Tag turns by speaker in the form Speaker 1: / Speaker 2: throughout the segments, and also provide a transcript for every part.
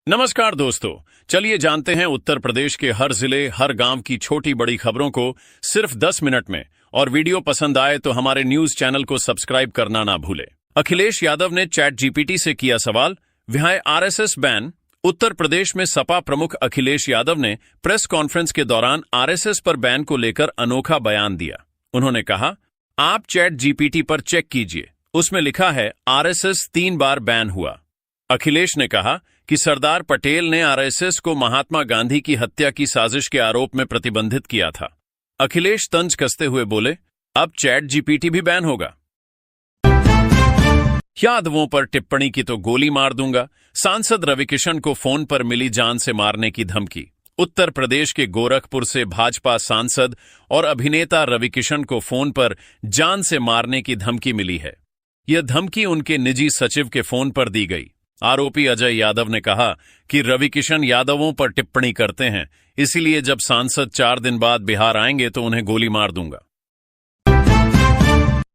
Speaker 1: नमस्कार दोस्तों, चलिए जानते हैं उत्तर प्रदेश के हर जिले, हर गांव की छोटी बड़ी खबरों को सिर्फ 10 मिनट में। और वीडियो पसंद आए तो हमारे न्यूज चैनल को सब्सक्राइब करना ना भूलें। अखिलेश यादव ने चैट जीपीटी से किया सवाल, वह आरएसएस बैन। उत्तर प्रदेश में सपा प्रमुख अखिलेश यादव ने प्रेस कॉन्फ्रेंस के दौरान आरएसएस पर बैन को लेकर अनोखा बयान दिया। उन्होंने कहा, आप चैट जीपीटी पर चेक कीजिए, उसमें लिखा है आरएसएस 3 बार बैन हुआ। अखिलेश ने कहा कि सरदार पटेल ने आरएसएस को महात्मा गांधी की हत्या की साजिश के आरोप में प्रतिबंधित किया था। अखिलेश तंज कसते हुए बोले, अब चैट जीपीटी भी बैन होगा। यादवों पर टिप्पणी की तो गोली मार दूंगा। सांसद रविकिशन को फोन पर मिली जान से मारने की धमकी। उत्तर प्रदेश के गोरखपुर से भाजपा सांसद और अभिनेता रविकिशन को फोन पर जान से मारने की धमकी मिली है। यह धमकी उनके निजी सचिव के फोन पर दी गई। आरोपी अजय यादव ने कहा कि रविकिशन यादवों पर टिप्पणी करते हैं, इसीलिए जब सांसद 4 दिन बाद बिहार आएंगे तो उन्हें गोली मार दूंगा।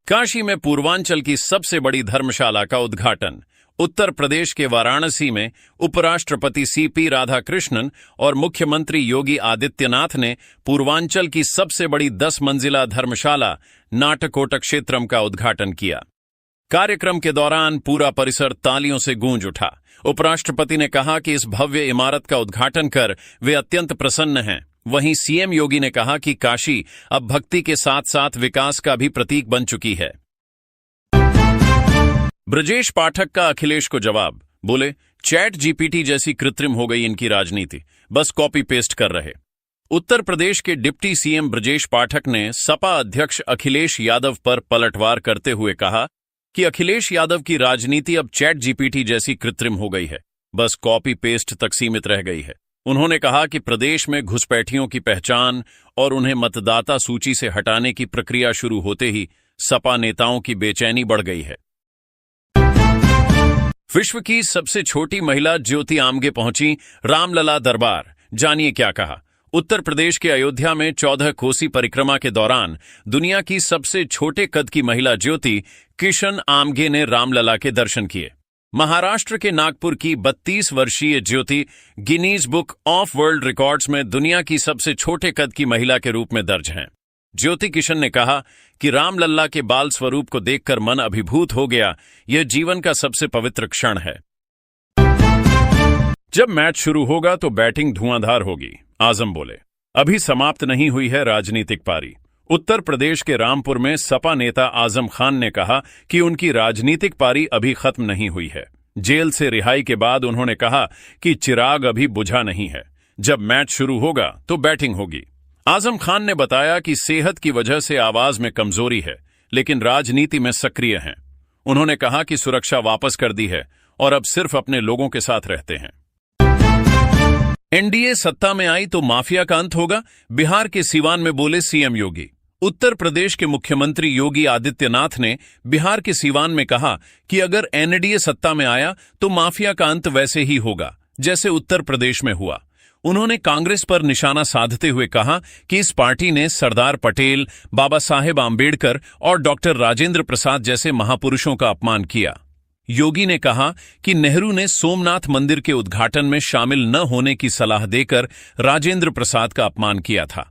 Speaker 1: काशी में पूर्वांचल की सबसे बड़ी धर्मशाला का उद्घाटन। उत्तर प्रदेश के वाराणसी में उपराष्ट्रपति सीपी राधाकृष्णन और मुख्यमंत्री योगी आदित्यनाथ ने पूर्वांचल की सबसे बड़ी 10 मंजिला धर्मशाला नाटकोट क्षेत्रम का उद्घाटन किया। कार्यक्रम के दौरान पूरा परिसर तालियों से गूंज उठा। उपराष्ट्रपति ने कहा कि इस भव्य इमारत का उद्घाटन कर वे अत्यंत प्रसन्न हैं। वहीं सीएम योगी ने कहा कि काशी अब भक्ति के साथ साथ विकास का भी प्रतीक बन चुकी है। ब्रजेश पाठक का अखिलेश को जवाब, बोले, चैट जीपीटी जैसी कृत्रिम हो गई इनकी राजनीति, बस कॉपी पेस्ट कर रहे। उत्तर प्रदेश के डिप्टी सीएम ब्रजेश पाठक ने सपा अध्यक्ष अखिलेश यादव पर पलटवार करते हुए कहा कि अखिलेश यादव की राजनीति अब चैट जीपीटी जैसी कृत्रिम हो गई है, बस कॉपी पेस्ट तक सीमित रह गई है। उन्होंने कहा कि प्रदेश में घुसपैठियों की पहचान और उन्हें मतदाता सूची से हटाने की प्रक्रिया शुरू होते ही सपा नेताओं की बेचैनी बढ़ गई है। विश्व की सबसे छोटी महिला ज्योति आमगे पहुंची रामलला दरबार। जानिए क्या कहा। उत्तर प्रदेश के अयोध्या में 14 कोसी परिक्रमा के दौरान दुनिया की सबसे छोटे कद की महिला ज्योति किशन आमगे ने रामलला के दर्शन किए। महाराष्ट्र के नागपुर की 32 वर्षीय Jyoti Guinness Book of World Records में दुनिया की सबसे छोटे कद की महिला के रूप में दर्ज हैं। ज्योति किशन ने कहा कि रामलला के बाल स्वरूप को देखकर मन अभिभूत हो गया। यह जीवन का सबसे पवित्र क्षण है। जब मैच शुरू होगा तो बैटिंग धुआंधार होगी, आजम बोले। अभी समाप्त नहीं हुई है राजनीतिक पारी। उत्तर प्रदेश के रामपुर में सपा नेता आजम खान ने कहा कि उनकी राजनीतिक पारी अभी खत्म नहीं हुई है। जेल से रिहाई के बाद उन्होंने कहा कि चिराग अभी बुझा नहीं है, जब मैच शुरू होगा तो बैटिंग होगी। आजम खान ने बताया कि सेहत की वजह से आवाज में कमजोरी है, लेकिन राजनीति में सक्रिय हैं। उन्होंने कहा कि सुरक्षा वापस कर दी है और अब सिर्फ अपने लोगों के साथ रहते हैं। एनडीए सत्ता में आई तो माफिया का अंत होगा, बिहार के सीवान में बोले सीएम योगी। उत्तर प्रदेश के मुख्यमंत्री योगी आदित्यनाथ ने बिहार के सीवान में कहा कि अगर एनडीए सत्ता में आया तो माफिया का अंत वैसे ही होगा जैसे उत्तर प्रदेश में हुआ। उन्होंने कांग्रेस पर निशाना साधते हुए कहा कि इस पार्टी ने सरदार पटेल, बाबा साहेब आंबेडकर और डॉक्टर राजेंद्र प्रसाद जैसे महापुरुषों का अपमान किया। योगी ने कहा कि नेहरू ने सोमनाथ मंदिर के उद्घाटन में शामिल न होने की सलाह देकर राजेंद्र प्रसाद का अपमान किया था।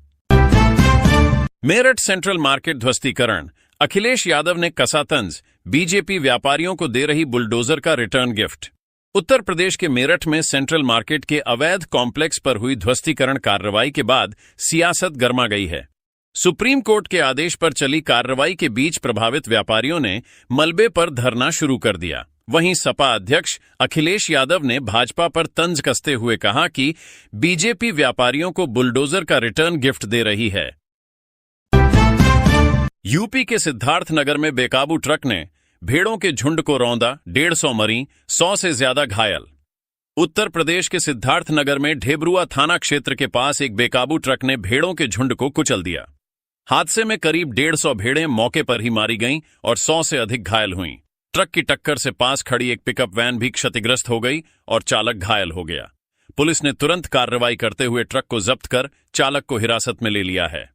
Speaker 1: मेरठ सेंट्रल मार्केट ध्वस्तीकरण। अखिलेश यादव ने कसा तंज, बीजेपी व्यापारियों को दे रही बुलडोजर का रिटर्न गिफ्ट। उत्तर प्रदेश के मेरठ में सेंट्रल मार्केट के अवैध कॉम्प्लेक्स पर हुई ध्वस्तीकरण कार्रवाई के बाद सियासत गर्मा गई है। सुप्रीम कोर्ट के आदेश पर चली कार्रवाई के बीच प्रभावित व्यापारियों ने मलबे पर धरना शुरू कर दिया। वहीं सपा अध्यक्ष अखिलेश यादव ने भाजपा पर तंज कसते हुए कहा कि बीजेपी व्यापारियों को बुलडोजर का रिटर्न गिफ्ट दे रही है। यूपी के सिद्धार्थनगर में बेकाबू ट्रक ने भेड़ों के झुंड को रौंदा, 150 मरी, 100 से ज्यादा घायल। उत्तर प्रदेश के सिद्धार्थनगर में ढेबरुआ थाना क्षेत्र के पास एक बेकाबू ट्रक ने भेड़ों के झुंड को कुचल दिया। हादसे में करीब 150 भेड़ें मौके पर ही मारी गईं और 100 से अधिक घायल हुईं। ट्रक की टक्कर से पास खड़ी एक पिकअप वैन भी क्षतिग्रस्त हो गई और चालक घायल हो गया। पुलिस ने तुरंत कार्रवाई करते हुए ट्रक को जब्त कर चालक को हिरासत में ले लिया है।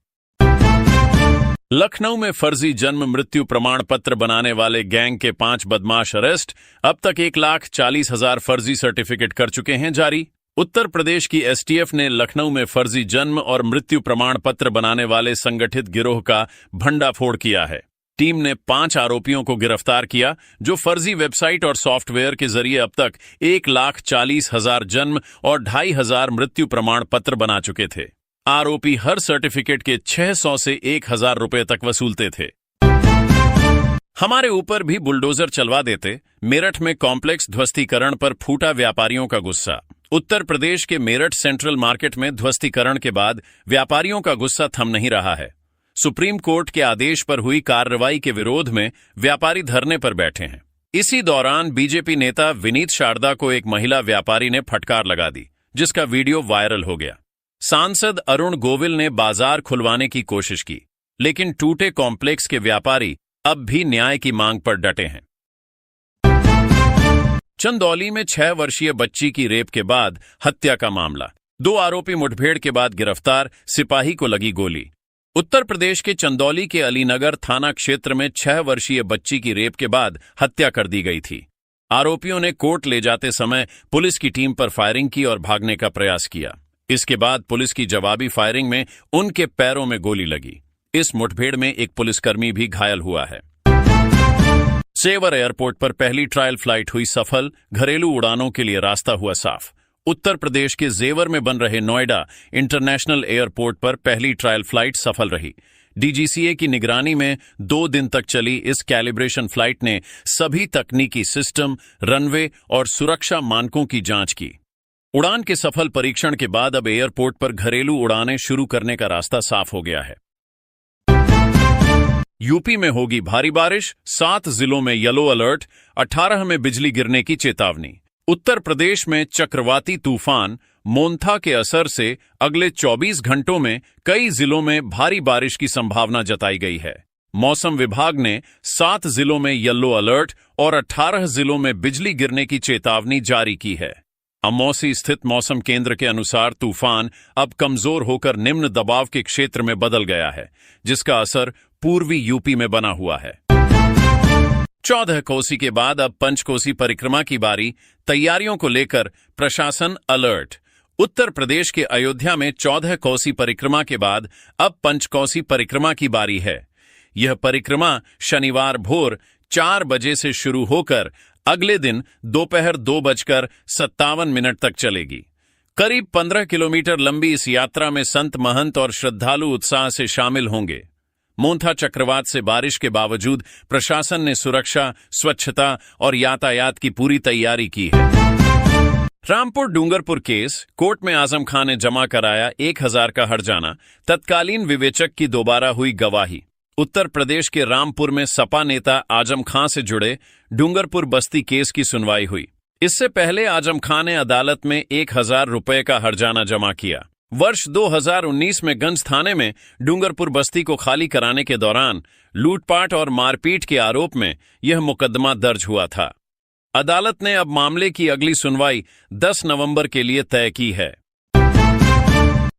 Speaker 1: लखनऊ में फर्जी जन्म मृत्यु प्रमाण पत्र बनाने वाले गैंग के 5 बदमाश अरेस्ट। अब तक 1,40,000 फर्जी सर्टिफिकेट कर चुके हैं जारी। उत्तर प्रदेश की एसटीएफ ने लखनऊ में फर्जी जन्म और मृत्यु प्रमाण पत्र बनाने वाले संगठित गिरोह का भंडाफोड़ किया है। टीम ने 5 आरोपियों को गिरफ्तार किया जो फर्जी वेबसाइट और सॉफ्टवेयर के जरिए अब तक 1,40,000 जन्म और 2,500 मृत्यु प्रमाण पत्र बना चुके थे। आरोपी हर सर्टिफिकेट के 600 से 1,000 रुपए तक वसूलते थे। हमारे ऊपर भी बुलडोजर चलवा देते। मेरठ में कॉम्प्लेक्स ध्वस्तीकरण पर फूटा व्यापारियों का गुस्सा। उत्तर प्रदेश के मेरठ सेंट्रल मार्केट में ध्वस्तीकरण के बाद व्यापारियों का गुस्सा थम नहीं रहा है। सुप्रीम कोर्ट के आदेश पर हुई कार्रवाई के विरोध में व्यापारी धरने पर बैठे हैं। इसी दौरान बीजेपी नेता विनीत शारदा को एक महिला व्यापारी ने फटकार लगा दी, जिसका वीडियो वायरल हो गया। सांसद अरुण गोविल ने बाजार खुलवाने की कोशिश की, लेकिन टूटे कॉम्प्लेक्स के व्यापारी अब भी न्याय की मांग पर डटे हैं। चंदौली में 6 वर्षीय बच्ची की रेप के बाद हत्या का मामला। 2 आरोपी मुठभेड़ के बाद गिरफ्तार, सिपाही को लगी गोली। उत्तर प्रदेश के चंदौली के अलीनगर थाना क्षेत्र में 6 वर्षीय बच्ची की रेप के बाद हत्या कर दी गई थी। आरोपियों ने कोर्ट ले जाते समय पुलिस की टीम पर फायरिंग की और भागने का प्रयास किया। इसके बाद पुलिस की जवाबी फायरिंग में उनके पैरों में गोली लगी। इस मुठभेड़ में एक पुलिसकर्मी भी घायल हुआ है। सेवर एयरपोर्ट पर पहली ट्रायल फ्लाइट हुई सफल, घरेलू उड़ानों के लिए रास्ता हुआ साफ। उत्तर प्रदेश के जेवर में बन रहे नोएडा इंटरनेशनल एयरपोर्ट पर पहली ट्रायल फ्लाइट सफल रही। डीजीसीए की निगरानी में 2 दिन तक चली इस कैलिब्रेशन फ्लाइट ने सभी तकनीकी सिस्टम, रनवे और सुरक्षा मानकों की जांच की। उड़ान के सफल परीक्षण के बाद अब एयरपोर्ट पर घरेलू उड़ानें शुरू करने का रास्ता साफ हो गया है। यूपी में होगी भारी बारिश, 7 जिलों में येलो अलर्ट, 18 में बिजली गिरने की चेतावनी। उत्तर प्रदेश में चक्रवाती तूफान मोन्था के असर से अगले 24 घंटों में कई जिलों में भारी बारिश की संभावना जताई गई है। मौसम विभाग ने 7 जिलों में येलो अलर्ट और 18 जिलों में बिजली गिरने की चेतावनी जारी की है। अमौसी स्थित मौसम केंद्र के अनुसार तूफान अब कमजोर होकर निम्न दबाव के क्षेत्र में बदल गया है, जिसका असर पूर्वी यूपी में बना हुआ है। 14 कोसी के बाद अब पंचकोसी परिक्रमा की बारी, तैयारियों को लेकर प्रशासन अलर्ट। उत्तर प्रदेश के अयोध्या में 14 कोसी परिक्रमा के बाद अब पंचकोसी परिक्रमा की बारी है। यह परिक्रमा शनिवार भोर 4 बजे से शुरू होकर अगले दिन दोपहर 2:57 तक चलेगी। करीब 15 किलोमीटर लंबी इस यात्रा में संत महंत और श्रद्धालु उत्साह से शामिल होंगे। मोन्था चक्रवात से बारिश के बावजूद प्रशासन ने सुरक्षा, स्वच्छता और यातायात की पूरी तैयारी की है। रामपुर डूंगरपुर केस, कोर्ट में आजम खान ने जमा कराया 1,000 का हर्जाना, तत्कालीन विवेचक की दोबारा हुई गवाही। उत्तर प्रदेश के रामपुर में सपा नेता आजम खान से जुड़े डूंगरपुर बस्ती केस की सुनवाई हुई। इससे पहले आजम खान ने अदालत में 1,000 रुपए का हर्जाना जमा किया। वर्ष 2019 में गंज थाने में डूंगरपुर बस्ती को खाली कराने के दौरान लूटपाट और मारपीट के आरोप में यह मुकदमा दर्ज हुआ था। अदालत ने अब मामले की अगली सुनवाई 10 नवंबर के लिए तय की है।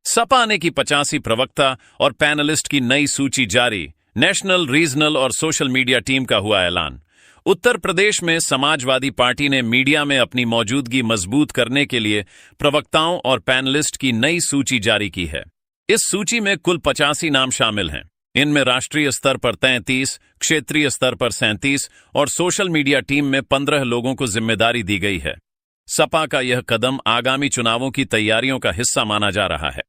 Speaker 1: सपा ने की 85 प्रवक्ता और पैनलिस्ट की नई सूची जारी। नेशनल, रीजनल और सोशल मीडिया टीम का हुआ ऐलान। उत्तर प्रदेश में समाजवादी पार्टी ने मीडिया में अपनी मौजूदगी मजबूत करने के लिए प्रवक्ताओं और पैनलिस्ट की नई सूची जारी की है। इस सूची में कुल 85 नाम शामिल हैं। इनमें राष्ट्रीय स्तर पर 33, क्षेत्रीय स्तर पर 37 और सोशल मीडिया टीम में 15 लोगों को जिम्मेदारी दी गई है। सपा का यह कदम आगामी चुनावों की तैयारियों का हिस्सा माना जा रहा है।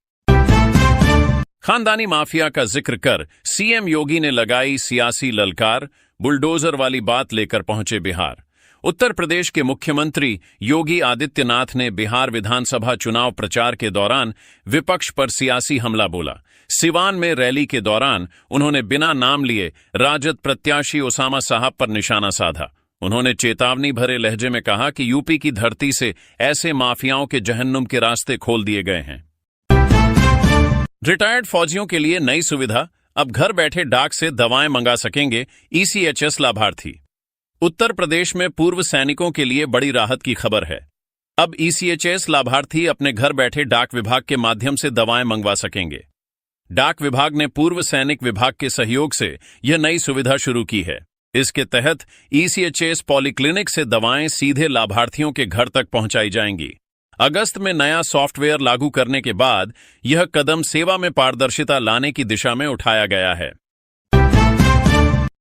Speaker 1: खानदानी माफिया का जिक्र कर सीएम योगी ने लगाई सियासी ललकार, बुलडोजर वाली बात लेकर पहुंचे बिहार। उत्तर प्रदेश के मुख्यमंत्री योगी आदित्यनाथ ने बिहार विधानसभा चुनाव प्रचार के दौरान विपक्ष पर सियासी हमला बोला। सिवान में रैली के दौरान उन्होंने बिना नाम लिए राजद प्रत्याशी ओसामा साहब पर निशाना साधा। उन्होंने चेतावनी भरे लहजे में कहा कि यूपी की धरती से ऐसे माफियाओं के जहन्नुम के रास्ते खोल दिए गए हैं। रिटायर्ड फौजियों के लिए नई सुविधा, अब घर बैठे डाक से दवाएं मंगा सकेंगे ईसीएचएस लाभार्थी। उत्तर प्रदेश में पूर्व सैनिकों के लिए बड़ी राहत की खबर है। अब ईसीएचएस लाभार्थी अपने घर बैठे डाक विभाग के माध्यम से दवाएं मंगवा सकेंगे। डाक विभाग ने पूर्व सैनिक विभाग के सहयोग से यह नई सुविधा शुरू की है। इसके तहत ECHS पॉलीक्लिनिक से दवाएं सीधे लाभार्थियों के घर तक पहुंचाई जाएंगी। अगस्त में नया सॉफ्टवेयर लागू करने के बाद यह कदम सेवा में पारदर्शिता लाने की दिशा में उठाया गया है।